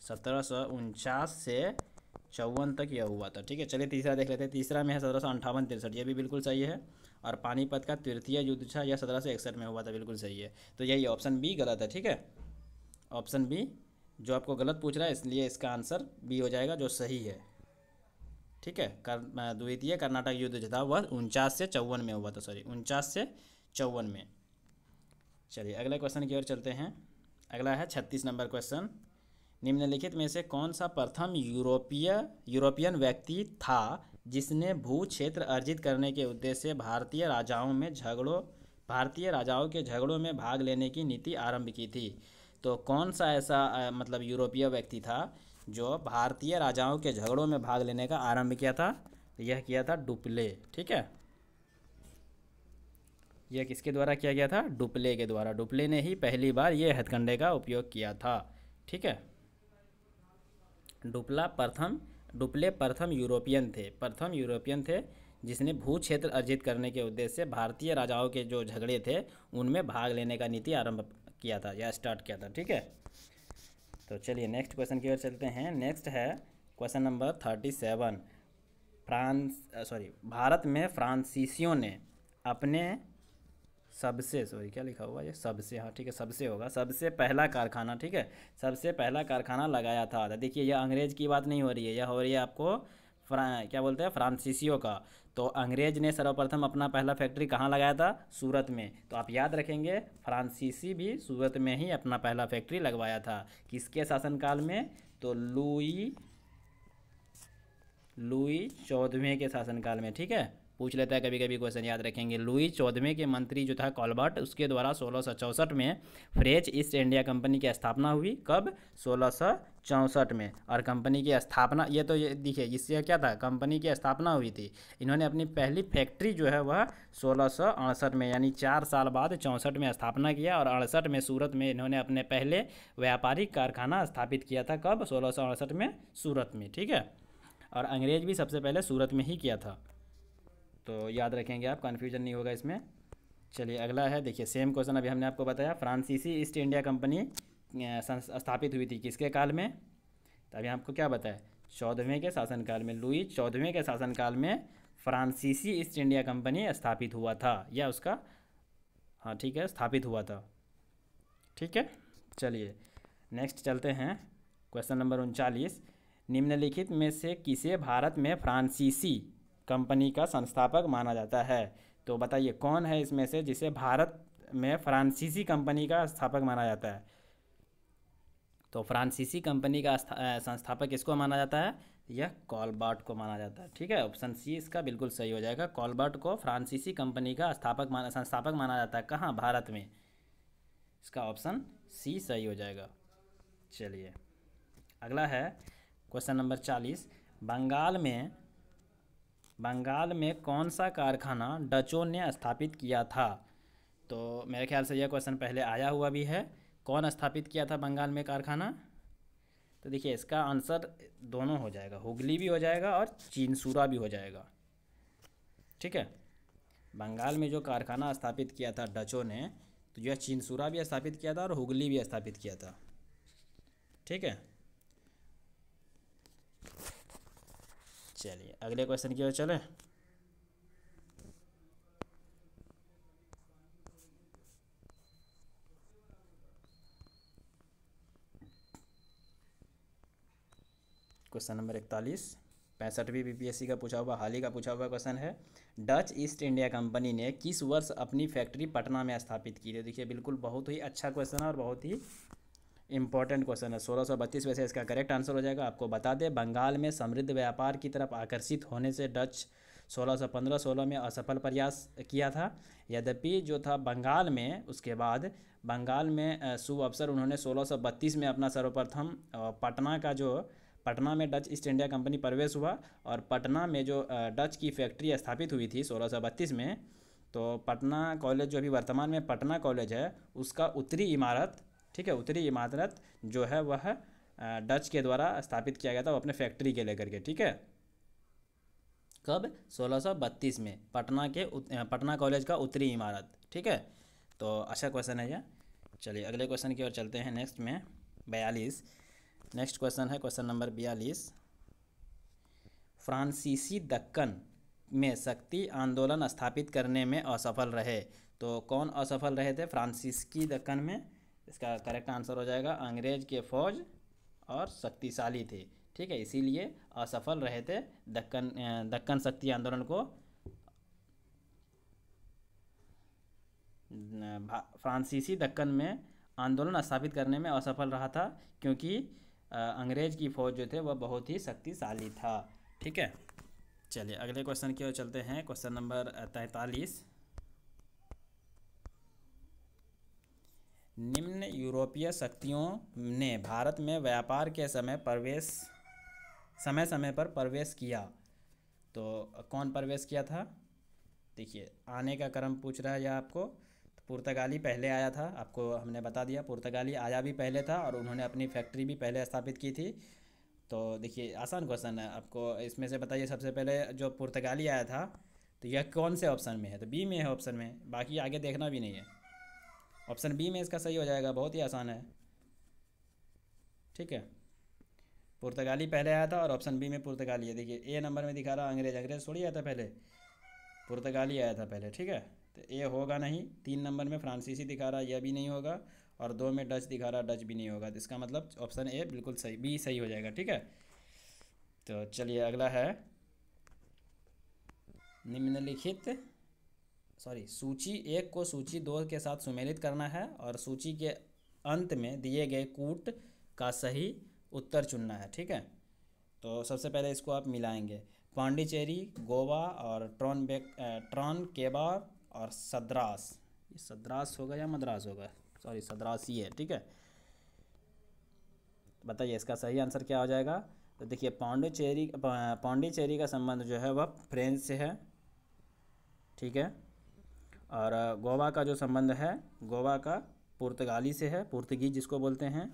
1749 से 54 तक यह हुआ था। ठीक है, चलिए तीसरा देख लेते हैं। तीसरा में है 1758-63, ये भी बिल्कुल सही है। और पानीपत का तृतीय युद्ध था, यह 1761 में हुआ था, बिल्कुल सही है। तो यही ऑप्शन बी गलत है। ठीक है, ऑप्शन बी जो आपको गलत पूछ रहा है, इसलिए इसका आंसर बी हो जाएगा जो सही है। ठीक है, द्वितीय कर्नाटक युद्ध जो था वह 49 से 54 में हुआ था, सॉरी 49 से 54 में। चलिए अगले क्वेश्चन की ओर चलते हैं। अगला है 36 नंबर क्वेश्चन। निम्नलिखित में से कौन सा प्रथम यूरोपियन व्यक्ति था जिसने भू क्षेत्र अर्जित करने के उद्देश्य से भारतीय राजाओं के झगड़ों में भाग लेने की नीति आरंभ की थी? तो कौन सा ऐसा मतलब यूरोपीय व्यक्ति था जो भारतीय राजाओं के झगड़ों में भाग लेने का आरंभ किया था? यह किया था डुप्ले। ठीक है, यह किसके द्वारा किया गया था? डुप्ले के द्वारा। डुप्ले ने ही पहली बार यह हथकंडे का उपयोग किया था। ठीक है, डुप्ले प्रथम यूरोपियन थे जिसने भू क्षेत्र अर्जित करने के उद्देश्य से भारतीय राजाओं के जो झगड़े थे उनमें भाग लेने का नीति आरंभ किया था या स्टार्ट किया था। ठीक है, तो चलिए नेक्स्ट क्वेश्चन की ओर चलते हैं। नेक्स्ट है क्वेश्चन नंबर 37। भारत में फ्रांसीसियों ने अपने सबसे, सॉरी क्या लिखा हुआ है, सबसे, हाँ ठीक है सबसे होगा, सबसे पहला कारखाना, ठीक है सबसे पहला कारखाना लगाया था। देखिए यह अंग्रेज की बात नहीं हो रही है, यह हो रही है आपको क्या बोलते हैं फ्रांसीसियों का। तो अंग्रेज ने सर्वप्रथम अपना पहला फैक्ट्री कहाँ लगाया था? सूरत में। तो आप याद रखेंगे फ्रांसीसी भी सूरत में ही अपना पहला फैक्ट्री लगवाया था। किसके शासनकाल में? तो लुई 14वें के शासनकाल में। ठीक है, पूछ लेता है कभी कभी क्वेश्चन, याद रखेंगे। लुई 14वें के मंत्री जो था कॉलबर्ट, उसके द्वारा 1664 में फ्रेंच ईस्ट इंडिया कंपनी की स्थापना हुई। कब? 1664 में। और कंपनी की स्थापना, ये तो ये देखिए इससे क्या था, कंपनी की स्थापना हुई थी। इन्होंने अपनी पहली फैक्ट्री जो है वह 1668 में, यानी 4 साल बाद 64 में स्थापना किया। और 68 में सूरत में इन्होंने अपने पहले व्यापारिक कारखाना स्थापित किया था। कब? 1668 में सूरत में। ठीक है, और अंग्रेज भी सबसे पहले सूरत में ही किया था, तो याद रखेंगे आप, कन्फ्यूजन नहीं होगा इसमें। चलिए अगला है, देखिए सेम क्वेश्चन अभी हमने आपको बताया। फ्रांसीसी ईस्ट इंडिया कंपनी स्थापित हुई थी किसके काल में? तो अभी आपको क्या बताया, 14वें के शासनकाल में। लुई 14वें के शासनकाल में फ्रांसीसी ईस्ट इंडिया कंपनी स्थापित हुआ था, या उसका, हाँ ठीक है स्थापित हुआ था। ठीक है, चलिए नेक्स्ट चलते हैं। Question number 39। निम्नलिखित में से किसे भारत में फ्रांसीसी कंपनी का संस्थापक माना जाता है? तो बताइए कौन है इसमें से जिसे भारत में फ्रांसीसी कंपनी का संस्थापक माना जाता है? तो फ्रांसीसी कंपनी का संस्थापक किसको माना जाता है? यह कॉलबर्ट को माना जाता है। ठीक है, ऑप्शन सी इसका बिल्कुल सही हो जाएगा। कॉलबर्ट को फ्रांसीसी कंपनी का संस्थापक माना जाता है। कहाँ? भारत में। इसका ऑप्शन सी सही हो जाएगा। चलिए अगला है क्वेश्चन नंबर 40। बंगाल में कौन सा कारखाना डचों ने स्थापित किया था? तो मेरे ख्याल से यह क्वेश्चन पहले आया हुआ भी है। कौन स्थापित किया था बंगाल में कारखाना? तो देखिए इसका आंसर दोनों हो जाएगा, हुगली भी हो जाएगा और चिनसुरा भी हो जाएगा। ठीक है, बंगाल में जो कारखाना स्थापित किया था डचों ने, तो यह चिनसुरा भी स्थापित किया था और हुगली भी स्थापित किया था। ठीक है, चलिए अगले क्वेश्चन की ओर चलें। क्वेश्चन नंबर 41, 65वीं बीपीएससी का पूछा हुआ, हाल ही का पूछा हुआ क्वेश्चन है। डच ईस्ट इंडिया कंपनी ने किस वर्ष अपनी फैक्ट्री पटना में स्थापित की? देखिए बिल्कुल बहुत ही अच्छा क्वेश्चन है और बहुत ही इंपॉर्टेंट क्वेश्चन है। 1632 वैसे इसका करेक्ट आंसर हो जाएगा। आपको बता दें, बंगाल में समृद्ध व्यापार की तरफ आकर्षित होने से डच 1615-16 में असफल प्रयास किया था। यद्यपि जो था बंगाल में, उसके बाद बंगाल में शुभ अवसर उन्होंने 1632 में अपना सर्वप्रथम पटना में डच ईस्ट इंडिया कंपनी प्रवेश हुआ। और पटना में जो डच की फैक्ट्री स्थापित हुई थी 1632 में, तो पटना कॉलेज जो अभी वर्तमान में पटना कॉलेज है, उसका उत्तरी इमारत, ठीक है उत्तरी इमारत जो है वह डच के द्वारा स्थापित किया गया था, वो अपने फैक्ट्री के लेकर के, ठीक है। कब? 1632 में पटना कॉलेज का उत्तरी इमारत, ठीक है। तो अच्छा क्वेश्चन है ये। चलिए अगले क्वेश्चन की ओर चलते हैं। नेक्स्ट में 42, नेक्स्ट क्वेश्चन है क्वेश्चन नंबर 42। फ्रांसीसी दक्कन में शक्ति आंदोलन स्थापित करने में असफल रहे। तो कौन असफल रहे थे फ्रांसीसी दक्कन में? इसका करेक्ट आंसर हो जाएगा अंग्रेज के फौज और शक्तिशाली थे, ठीक है, इसीलिए असफल रहे थे दक्कन शक्ति आंदोलन को। फ्रांसीसी दक्कन में आंदोलन स्थापित करने में असफल रहा था क्योंकि अंग्रेज की फौज जो थे वह बहुत ही शक्तिशाली था, ठीक है। चलिए अगले क्वेश्चन की ओर चलते हैं। Question number 43। निम्न यूरोपीय शक्तियों ने भारत में व्यापार के समय समय पर प्रवेश किया। तो कौन प्रवेश किया था? देखिए आने का क्रम पूछ रहा है यह आपको। तो पुर्तगाली पहले आया था, आपको हमने बता दिया, पुर्तगाली आया भी पहले था और उन्होंने अपनी फैक्ट्री भी पहले स्थापित की थी। तो देखिए आसान क्वेश्चन है, आपको इसमें से बताइए सबसे पहले जो पुर्तगाली आया था तो यह कौन से ऑप्शन में है? तो बी में है ऑप्शन में, बाकी आगे देखना भी नहीं है। ऑप्शन बी में इसका सही हो जाएगा, बहुत ही आसान है, ठीक है। पुर्तगाली पहले आया था और ऑप्शन बी में पुर्तगाली है। देखिए ए नंबर में दिखा रहा अंग्रेज थोड़ी आया था पहले, पुर्तगाली आया था पहले, ठीक है। तो ए होगा नहीं। 3 नंबर में फ्रांसीसी दिखा रहा, यह भी नहीं होगा, और 2 में डच दिखा रहा, डच भी नहीं होगा। तो इसका मतलब ऑप्शन ए बिल्कुल सही, बी सही हो जाएगा, ठीक है। तो चलिए अगला है निम्नलिखित सूची 1 को सूची 2 के साथ सुमेलित करना है और सूची के अंत में दिए गए कूट का सही उत्तर चुनना है, ठीक है। तो सबसे पहले इसको आप मिलाएंगे, पांडिचेरी, गोवा और ट्रॉनकेबार और सद्रास। ये सद्रास होगा या मद्रास होगा? सॉरी सद्रास ही है, ठीक है। बताइए इसका सही आंसर क्या हो जाएगा? तो देखिए पांडिचेरी का संबंध जो है वह फ्रेंच से है, ठीक है। और गोवा का जो संबंध है, गोवा का पुर्तगाली से है, पुर्तगीज जिसको बोलते हैं,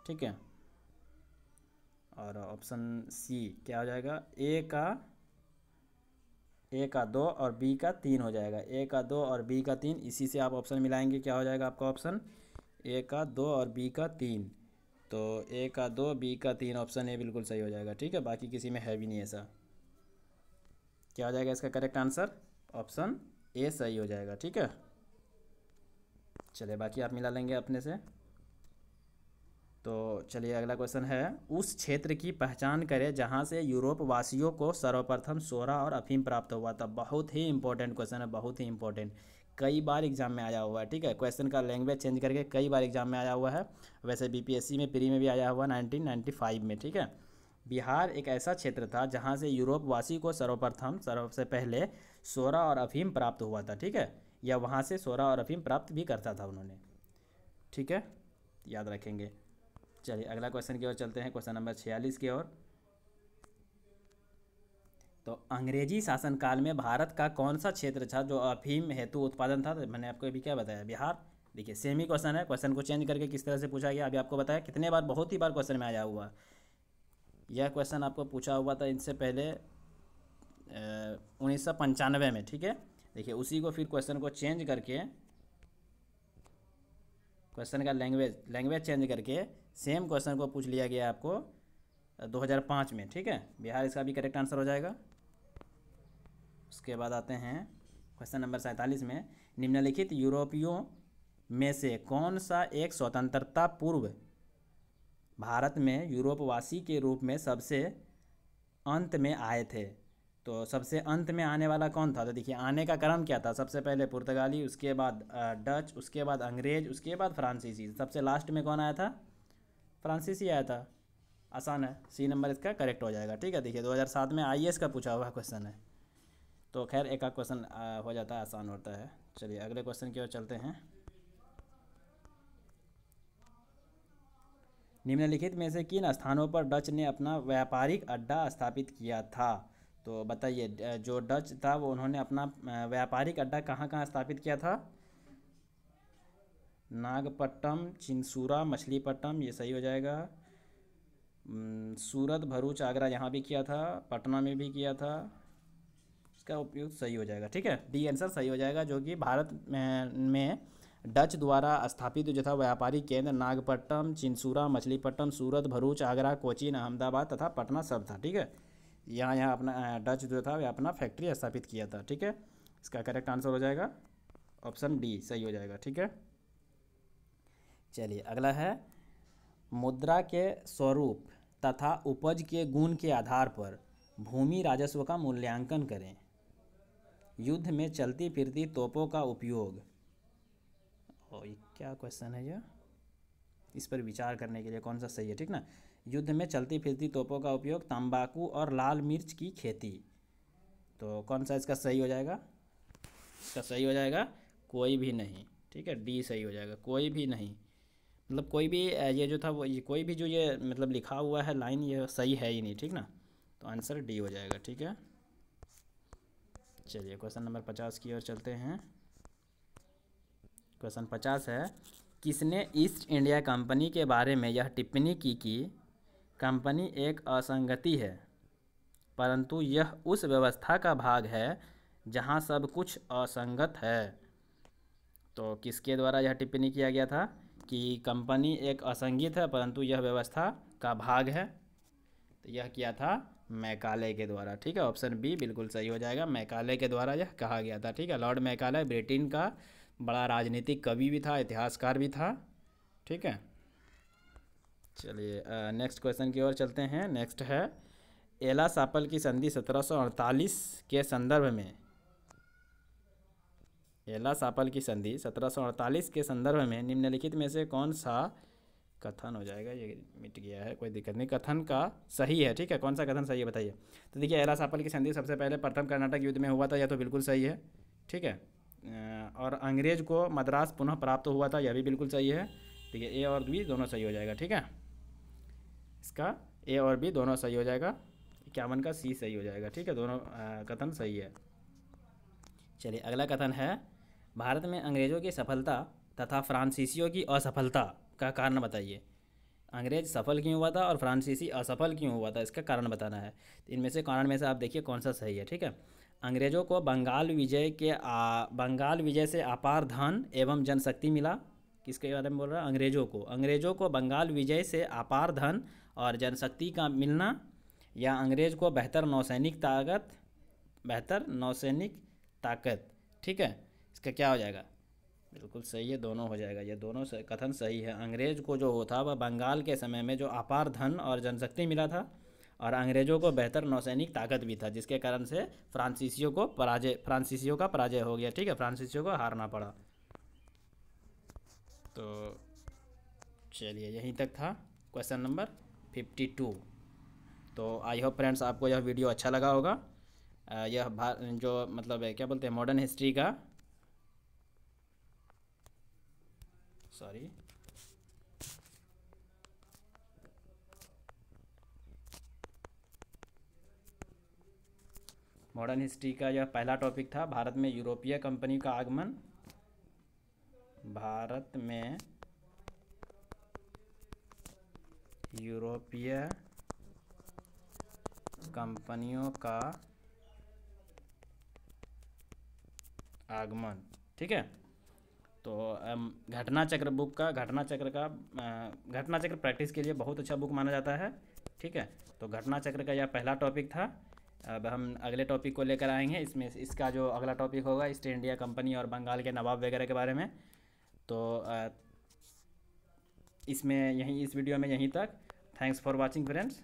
ठीक है। और ऑप्शन सी क्या हो जाएगा? ए का 2 और बी का 3 हो जाएगा। ए का 2 और बी का 3, इसी से आप ऑप्शन मिलाएंगे, क्या हो जाएगा आपका ऑप्शन? ए का 2 और बी का 3। तो ए का 2 बी का 3, ऑप्शन ए बिल्कुल सही हो जाएगा, ठीक है। बाकी किसी में है भी नहीं ऐसा। क्या हो जाएगा इसका करेक्ट आंसर? ऑप्शन ए सही हो जाएगा, ठीक है। चलिए बाकी आप मिला लेंगे अपने से। तो चलिए अगला क्वेश्चन है, उस क्षेत्र की पहचान करें जहां से यूरोप वासियों को सर्वप्रथम सोरा और अफीम प्राप्त हुआ था। बहुत ही इंपॉर्टेंट क्वेश्चन है, बहुत ही इंपॉर्टेंट, कई बार एग्जाम में आया हुआ है, ठीक है। क्वेश्चन का लैंग्वेज चेंज करके कई बार एग्जाम में आया हुआ है। वैसे बीपीएससी में प्री में भी आया हुआ 1995 में, ठीक है। बिहार एक ऐसा क्षेत्र था जहाँ से यूरोप वासी को सबसे पहले सोरा और अफीम प्राप्त हुआ था, ठीक है। या वहाँ से सोरा और अफीम प्राप्त भी करता था उन्होंने, ठीक है, याद रखेंगे। चलिए अगला क्वेश्चन की ओर चलते हैं, क्वेश्चन नंबर 46 की ओर। तो अंग्रेजी शासनकाल में भारत का कौन सा क्षेत्र था जो अफीम हेतु उत्पादन था? तो मैंने आपको अभी क्या बताया, बिहार। देखिए सेम ही क्वेश्चन है, क्वेश्चन को चेंज करके किस तरह से पूछा गया अभी आपको बताया। कितने बार, बहुत ही बार क्वेश्चन में आया हुआ। यह क्वेश्चन आपको पूछा हुआ था इनसे पहले 1995 में, ठीक है। देखिए उसी को फिर क्वेश्चन को चेंज करके, क्वेश्चन का लैंग्वेज चेंज करके सेम क्वेश्चन को पूछ लिया गया आपको 2005 में, ठीक है। बिहार इसका भी करेक्ट आंसर हो जाएगा। उसके बाद आते हैं क्वेश्चन नंबर 47 में, निम्नलिखित यूरोपियों में से कौन सा एक स्वतंत्रता पूर्व भारत में यूरोपवासी के रूप में सबसे अंत में आए थे? तो सबसे अंत में आने वाला कौन था? तो देखिए आने का क्रम क्या था, सबसे पहले पुर्तगाली, उसके बाद डच, उसके बाद अंग्रेज, उसके बाद फ्रांसीसी, सबसे लास्ट में कौन आया था? फ्रांसीसी आया था। आसान है, सी नंबर इसका करेक्ट हो जाएगा, ठीक है। देखिए 2007 में आईएएस का पूछा हुआ क्वेश्चन है, तो खैर एक आध क्वेश्चन हो जाता है, आसान होता है। चलिए अगले क्वेश्चन की ओर चलते हैं। निम्नलिखित में से किन स्थानों पर डच ने अपना व्यापारिक अड्डा स्थापित किया था? तो बताइए जो डच था वो उन्होंने अपना व्यापारिक अड्डा कहाँ कहाँ स्थापित किया था? नागपट्टनम, चिंसूरा, मछलीपट्टनम, ये सही हो जाएगा। सूरत, भरूच, आगरा यहाँ भी किया था, पटना में भी किया था, इसका उपयोग सही हो जाएगा। ठीक है, डी आंसर सही हो जाएगा, जो कि भारत में डच द्वारा स्थापित जो था व्यापारिक केंद्र नागपट्टनम, चिंसूरा, मछलीपट्टनम, सूरत, भरूच, आगरा, कोचीन, अहमदाबाद तथा पटना सब था। ठीक है, यहाँ अपना डच जो था वह अपना फैक्ट्री स्थापित किया था। ठीक है, इसका करेक्ट आंसर हो जाएगा ऑप्शन डी सही हो जाएगा। ठीक है, चलिए अगला है, मुद्रा के स्वरूप तथा उपज के गुण के आधार पर भूमि राजस्व का मूल्यांकन करें। युद्ध में चलती फिरती तोपों का उपयोग, और ये क्या क्वेश्चन है, ये इस पर विचार करने के लिए कौन सा सही है। ठीक ना, युद्ध में चलती फिरती तोपों का उपयोग, तंबाकू और लाल मिर्च की खेती, तो कौन सा इसका सही हो जाएगा? इसका सही हो जाएगा कोई भी नहीं। ठीक है, डी सही हो जाएगा, कोई भी नहीं, मतलब कोई भी ये जो था वो ये कोई भी जो ये मतलब लिखा हुआ है लाइन ये सही है ही नहीं। ठीक ना, तो आंसर डी हो जाएगा। ठीक है, चलिए क्वेश्चन नंबर 50 की ओर चलते हैं। क्वेश्चन 50 है, किसने ईस्ट इंडिया कंपनी के बारे में यह टिप्पणी की कि कंपनी एक असंगति है, परंतु यह उस व्यवस्था का भाग है जहां सब कुछ असंगत है। तो किसके द्वारा यह टिप्पणी किया गया था कि कंपनी एक असंगत है परंतु यह व्यवस्था का भाग है? तो यह किया था मैकाले के द्वारा। ठीक है, ऑप्शन बी बिल्कुल सही हो जाएगा, मैकाले के द्वारा यह कहा गया था। ठीक है, लॉर्ड मैकाले ब्रिटेन का बड़ा राजनीतिक कवि भी था, इतिहासकार भी था। ठीक है, चलिए नेक्स्ट क्वेश्चन की ओर चलते हैं। नेक्स्ट है, एला सापल की संधि 1748 के संदर्भ में, एला सापल की संधि 1748 के संदर्भ में निम्नलिखित में से कौन सा कथन हो जाएगा? ये मिट गया है, कोई दिक्कत नहीं, कथन का सही है। ठीक है, कौन सा कथन सही है बताइए। तो देखिए, एला सापल की संधि सबसे पहले प्रथम कर्नाटक युद्ध में हुआ था, यह तो बिल्कुल सही है। ठीक है, और अंग्रेज को मद्रास पुनः प्राप्त हुआ था, यह भी बिल्कुल सही है। ठीक है, ए और बी दोनों सही हो जाएगा। ठीक है, इसका ए और बी दोनों सही हो जाएगा, 51 का सी सही हो जाएगा। ठीक है, दोनों कथन सही है। चलिए अगला कथन है, भारत में अंग्रेज़ों की सफलता तथा फ्रांसीसियों की असफलता का कारण बताइए। अंग्रेज सफल क्यों हुआ था और फ्रांसीसी असफल क्यों हुआ था, इसका कारण बताना है। तो इनमें से कारण में से आप देखिए कौन सा सही है। ठीक है, अंग्रेज़ों को बंगाल विजय से अपार धन एवं जनशक्ति मिला। किसके बारे में बोल रहा है? अंग्रेज़ों को बंगाल विजय से अपार धन और जनशक्ति का मिलना, या अंग्रेज़ को बेहतर नौसैनिक ताकत। ठीक है, इसका क्या हो जाएगा? बिल्कुल सही है, दोनों हो जाएगा, ये दोनों कथन सही है। अंग्रेज़ को जो था वह बंगाल के समय में जो अपार धन और जनशक्ति मिला था, और अंग्रेज़ों को बेहतर नौसैनिक ताकत भी था, जिसके कारण से फ्रांसीसियों का पराजय हो गया। ठीक है, फ्रांसीसियों को हारना पड़ा। तो चलिए यहीं तक था क्वेश्चन नंबर 52। तो आई होप फ्रेंड्स आपको यह वीडियो अच्छा लगा होगा। यह जो मतलब है क्या बोलते हैं मॉडर्न हिस्ट्री का यह पहला टॉपिक था, भारत में यूरोपीय कंपनी का आगमन। भारत में यूरोपीय कंपनियों का आगमन। ठीक है, तो घटना चक्र प्रैक्टिस के लिए बहुत अच्छा बुक माना जाता है। ठीक है, तो घटना चक्र का यह पहला टॉपिक था। अब हम अगले टॉपिक को लेकर आएंगे, इसमें इसका जो अगला टॉपिक होगा ईस्ट इंडिया कंपनी और बंगाल के नवाब वगैरह के बारे में। तो इसमें इस वीडियो में यहीं तक। Thanks for watching friends.